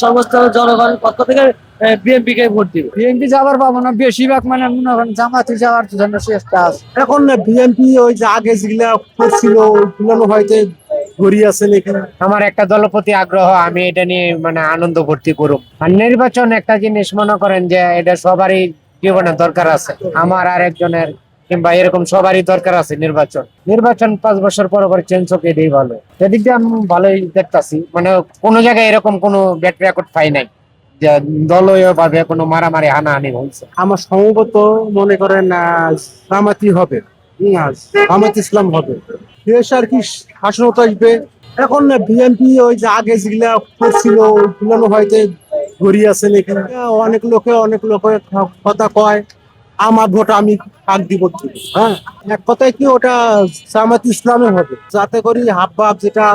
সমস্ত জনগণের পক্ষ থেকে বিএনপি কে ভোট দিবে। বিএনপি যাবার পাবো না, বেশিরভাগ মানে মনে করেন জামাতি যাওয়ার জন্য চেষ্টা আছে। এখন বিএনপি ওই যে আগে যেগুলা করছিল ওইগুলো হয়তো ঘুরিয়ে আছে নাকি। আমার একটা দলের প্রতি আগ্রহ, আমি এটা নিয়ে মানে আনন্দ ভর্তি করুক। আর নির্বাচন একটা জিনিস মনে করেন যে এটা সবারই জীবনে দরকার আছে, আমার আর একজনের কিংবা এরকম সবারই দরকার আছে। নির্বাচন 5 বছর পর পর চেঞ্জ হোক, এটাই ভালো। সেদিক দিয়ে আমি ভালোই দেখতাছি, মানে কোনো জায়গায় এরকম কোনো ব্যাড রেকর্ড পাই নাই যে দলীয় ভাবে কোনো মারামারি হানাহানি হয়েছে। আমার সম্ভবত মনে করেন জামাতি হবে, জামাত ইসলাম হবে। দেশ আর কি শাসনত আসবে। এখন বিএনপি ওই যে আগে যেগুলা করছিল ওইগুলো হয়তো ঘুরিয়ে আছে নাকি। অনেক লোকে কথা কয় আমার ভোট আমি ভাগ দিব ঠিক। হ্যাঁ, এক কথায় কি ওটা জামাত ইসলামে হবে, যাতে করি হাব ভাব যেটা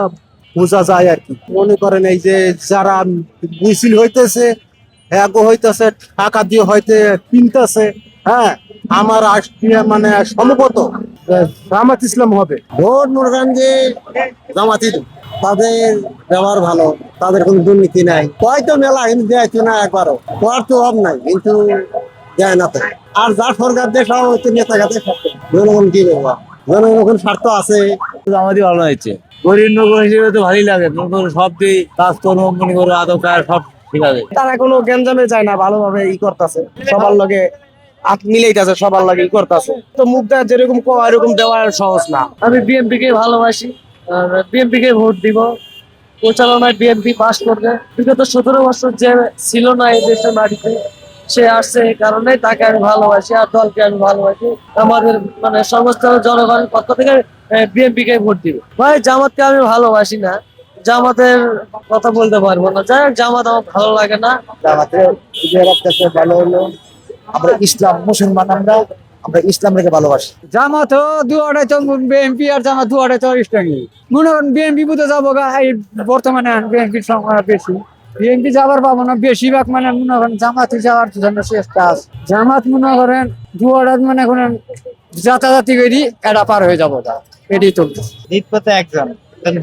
বোঝা যায় আর কি। মনে করেন এই যে যারা মিছিল হইতেছে হইতেছে টাকা দিয়ে হয়তো কিনতেছে। হ্যাঁ, আমার রাষ্ট্রীয় মানে সম্ভবত জামাত ইসলাম হবে। ভোট মনে করেন যে জামাতি, তাদের ব্যবহার ভালো, তাদের কোনো দুর্নীতি নাই। হয়তো মেলা কিন্তু দেয় না একবারও, করার তো অভাব নাই, কিন্তু দেয় না তো। আর যা সরকার দেশ হচ্ছে নেতা খাতে জনগণ কি করবা, জনগণ স্বার্থ আছে। আমাদের ভালো হয়েছে, গরিব নগর হিসেবে তো ভালোই লাগে। সব দিই কাজকর্ম মনে করো আদব কাজ সব ঠিক আছে। তারা কোনো গ্যাঞ্জামে যায় না, ভালোভাবে করতেছে, সবার লগে হাত মিলাইতেছে, সবার লগে করতেছে। তো মুখ দেওয়া যেরকম কোয়া এরকম দেওয়া সহজ না। আমি বিএনপি কে ভালোবাসি, বিএনপি কে ভোট দিব। পরিচালনায় বিএনপি পাস করবে। বিগত 17 বছর যে ছিল না এই দেশের মাটিতে, সে আসছে, এই কারণে তাকে আমি ভালোবাসি আর দলকে আমি ভালোবাসি। আমাদের মানে সমস্ত জনগণের পক্ষ থেকে বিএনপি কে ভোট দিব। ভাই জামাতকে আমি ভালোবাসি না, জামাতের কথা বলতে পারবো না। যাই হোক, জামাত আমার ভালো লাগে না। ভালো হলো, আমরা ইসলাম মুসলমান, আমরা ইসলাম রেখে ভালোবাসি। জামাত দুয়ারে তো বিএনপি আর জামাত দুয়ারে তো ইসলামী। মনে করেন বিএনপি বুঝে যাবো গা, এই বর্তমানে বিএনপির সংখ্যা বেশি। বিএনপি যাবার পাবো না, বেশিরভাগ মানে মনে করেন জামাতি যাওয়ার জন্য চেষ্টা আছে। জামাত মনে করেন দুয়ারে মনে করেন যাতায়াতি করি এটা পার হয়ে যাবো, এটাই চলছে। জিতপথে একজন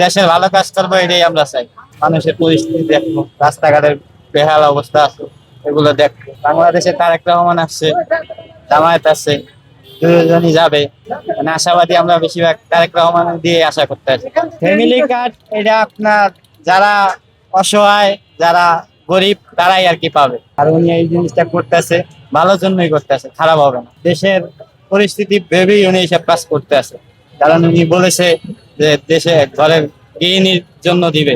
দেশের ভালো কাজ করবো, এটাই আমরা চাই। মানুষের পরিস্থিতি দেখবো, রাস্তাঘাটের বেহাল অবস্থা আছে এগুলো দেখবো। বাংলাদেশে তারেক রহমান আসছে, জামায়াত আছে, দুজনই যাবে। মানে আশাবাদী আমরা বেশিরভাগ তারেক রহমান দিয়ে আশা করতে আছি। ফ্যামিলি কার্ড এটা আপনার যারা অসহায়, যারা গরিব, তারাই আর কি পাবে। আর উনি এই জিনিসটা করতেছে ভালোর জন্যই করতেছে, খারাপ হবে না। দেশের পরিস্থিতি ভেবেই উনি এইসব কাজ করতে আছে। কারণ উনি বলেছে যে দেশে ঘরের গৃহিণীর জন্য দিবে,